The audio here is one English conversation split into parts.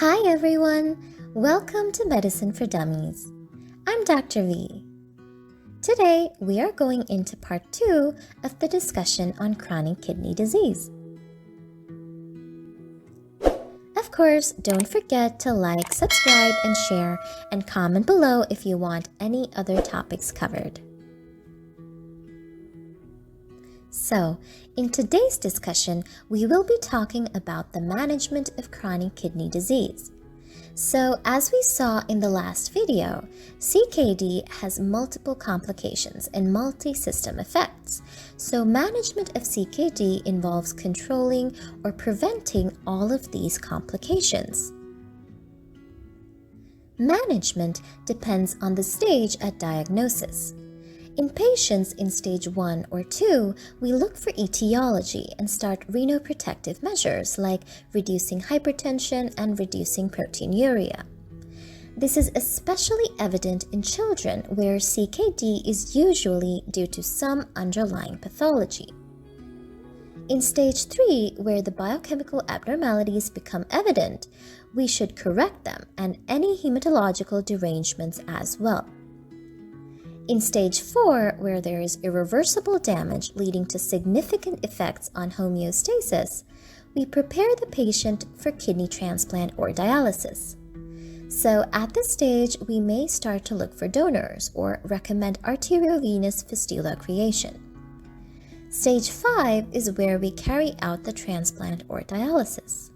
Hi everyone! Welcome to Medicine for Dummies. I'm Dr. V. Today we are going into part 2 of the discussion on chronic kidney disease. Of course, don't forget to like, subscribe, and share, and comment below if you want any other topics covered. So, in today's discussion, we will be talking about the management of chronic kidney disease. So, as we saw in the last video, CKD has multiple complications and multi-system effects. So, management of CKD involves controlling or preventing all of these complications. Management depends on the stage at diagnosis. In patients in stage 1 or 2, we look for etiology and start renoprotective measures like reducing hypertension and reducing proteinuria. This is especially evident in children where CKD is usually due to some underlying pathology. In stage 3, where the biochemical abnormalities become evident, we should correct them and any hematological derangements as well. In stage 4, where there is irreversible damage leading to significant effects on homeostasis, we prepare the patient for kidney transplant or dialysis. So at this stage, we may start to look for donors or recommend arteriovenous fistula creation. Stage 5 is where we carry out the transplant or dialysis.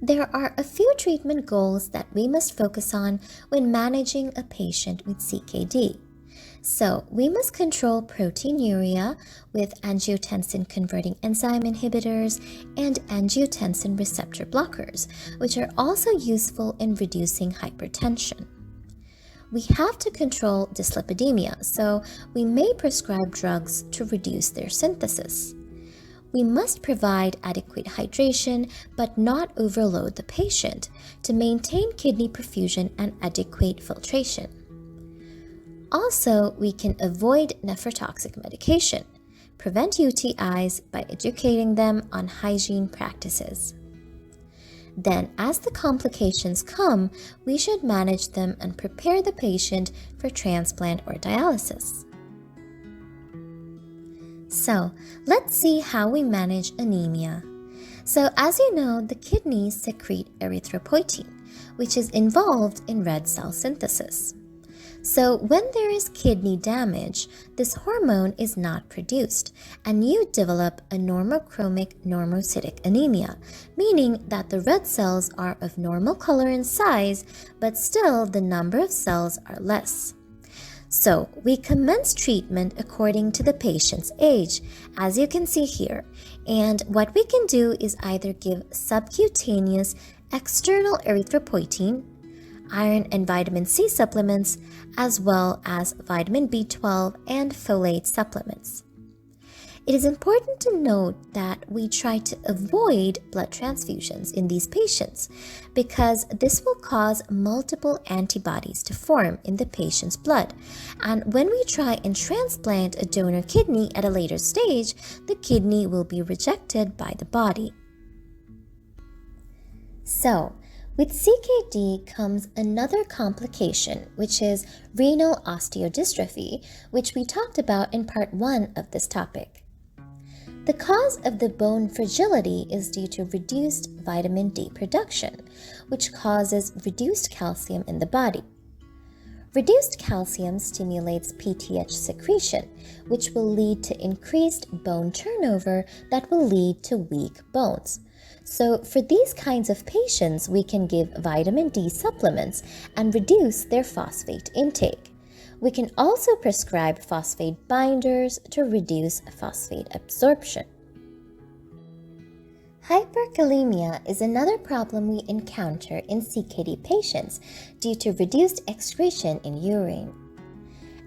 There are a few treatment goals that we must focus on when managing a patient with CKD. So, we must control proteinuria with angiotensin-converting enzyme inhibitors and angiotensin receptor blockers, which are also useful in reducing hypertension. We have to control dyslipidemia, so we may prescribe drugs to reduce their synthesis. We must provide adequate hydration but not overload the patient to maintain kidney perfusion and adequate filtration. Also, we can avoid nephrotoxic medication, prevent UTIs by educating them on hygiene practices. Then, as the complications come, we should manage them and prepare the patient for transplant or dialysis. So, let's see how we manage anemia. So, as you know, the kidneys secrete erythropoietin, which is involved in red cell synthesis. So, when there is kidney damage, this hormone is not produced, and you develop a normochromic normocytic anemia, meaning that the red cells are of normal color and size, but still the number of cells are less. So, we commence treatment according to the patient's age, as you can see here, and what we can do is either give subcutaneous external erythropoietin, iron and vitamin C supplements, as well as vitamin B12 and folate supplements. It is important to note that we try to avoid blood transfusions in these patients because this will cause multiple antibodies to form in the patient's blood. And when we try and transplant a donor kidney at a later stage, the kidney will be rejected by the body. So, with CKD comes another complication, which is renal osteodystrophy, which we talked about in part 1 of this topic. The cause of the bone fragility is due to reduced vitamin D production, which causes reduced calcium in the body. Reduced calcium stimulates PTH secretion, which will lead to increased bone turnover that will lead to weak bones. So for these kinds of patients, we can give vitamin D supplements and reduce their phosphate intake. We can also prescribe phosphate binders to reduce phosphate absorption. Hyperkalemia is another problem we encounter in CKD patients due to reduced excretion in urine.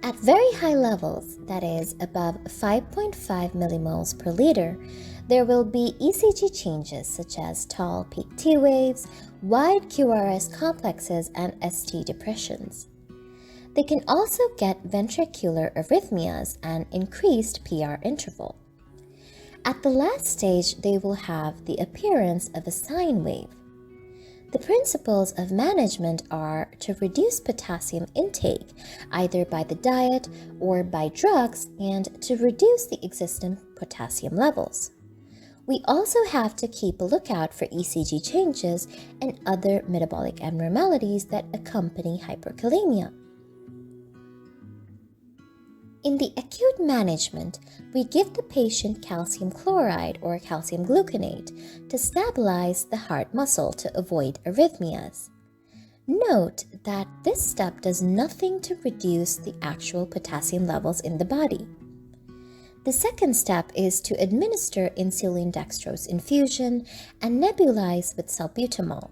At very high levels, that is above 5.5 millimoles per liter, there will be ECG changes such as tall peak T waves, wide QRS complexes, and ST depressions. They can also get ventricular arrhythmias and increased PR interval. At the last stage, they will have the appearance of a sine wave. The principles of management are to reduce potassium intake, either by the diet or by drugs, and to reduce the existing potassium levels. We also have to keep a lookout for ECG changes and other metabolic abnormalities that accompany hyperkalemia. In the acute management, we give the patient calcium chloride or calcium gluconate to stabilize the heart muscle to avoid arrhythmias. Note that this step does nothing to reduce the actual potassium levels in the body. The second step is to administer insulin dextrose infusion and nebulize with salbutamol.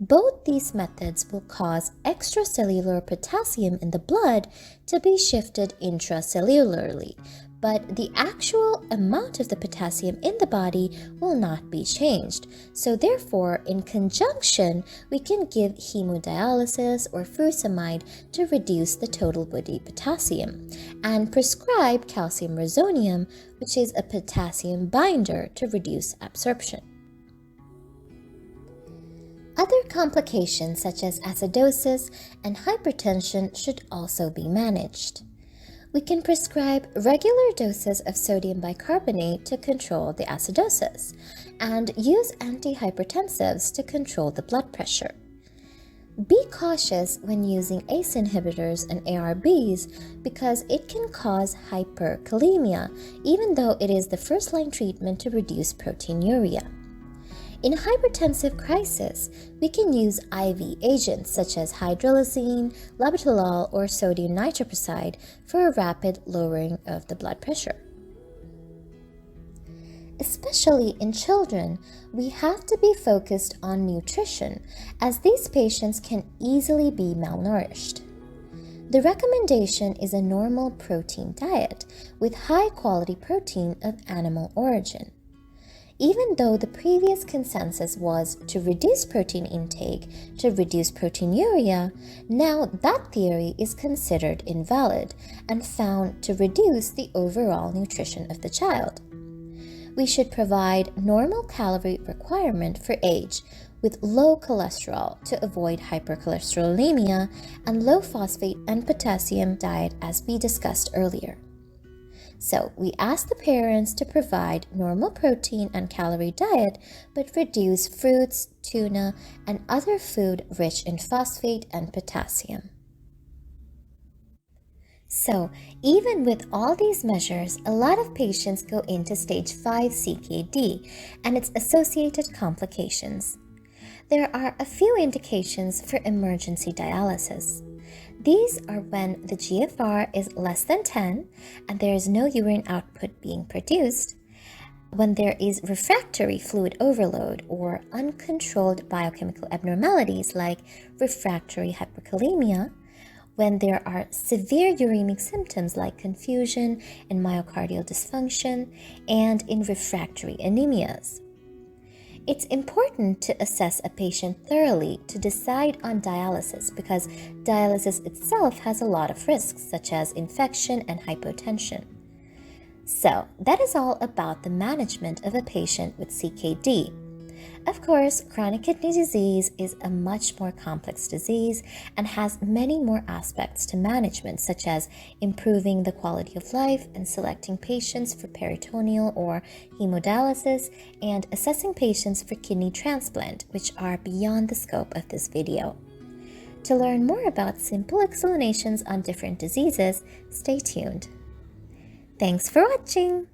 Both these methods will cause extracellular potassium in the blood to be shifted intracellularly, but the actual amount of the potassium in the body will not be changed. So therefore, in conjunction, we can give hemodialysis or furosemide to reduce the total body potassium, and prescribe calcium resonium, which is a potassium binder to reduce absorption. Other complications such as acidosis and hypertension should also be managed. We can prescribe regular doses of sodium bicarbonate to control the acidosis and use antihypertensives to control the blood pressure. Be cautious when using ACE inhibitors and ARBs because it can cause hyperkalemia, even though it is the first-line treatment to reduce proteinuria. In hypertensive crisis, we can use IV agents such as hydralazine, labetalol, or sodium nitroprusside for a rapid lowering of the blood pressure. Especially in children, we have to be focused on nutrition as these patients can easily be malnourished. The recommendation is a normal protein diet with high-quality protein of animal origin. Even though the previous consensus was to reduce protein intake to reduce proteinuria, now that theory is considered invalid and found to reduce the overall nutrition of the child. We should provide normal calorie requirement for age with low cholesterol to avoid hypercholesterolemia and low phosphate and potassium diet as we discussed earlier. So we ask the parents to provide normal protein and calorie diet, but reduce fruits, tuna, and other food rich in phosphate and potassium. So even with all these measures, a lot of patients go into stage 5 CKD and its associated complications. There are a few indications for emergency dialysis. These are when the GFR is less than 10 and there is no urine output being produced, when there is refractory fluid overload or uncontrolled biochemical abnormalities like refractory hyperkalemia, when there are severe uremic symptoms like confusion and myocardial dysfunction, and in refractory anemias. It's important to assess a patient thoroughly to decide on dialysis because dialysis itself has a lot of risks such as infection and hypotension. So that is all about the management of a patient with CKD. Of course, chronic kidney disease is a much more complex disease and has many more aspects to management, such as improving the quality of life and selecting patients for peritoneal or hemodialysis and assessing patients for kidney transplant, which are beyond the scope of this video. To learn more about simple explanations on different diseases, stay tuned. Thanks for watching!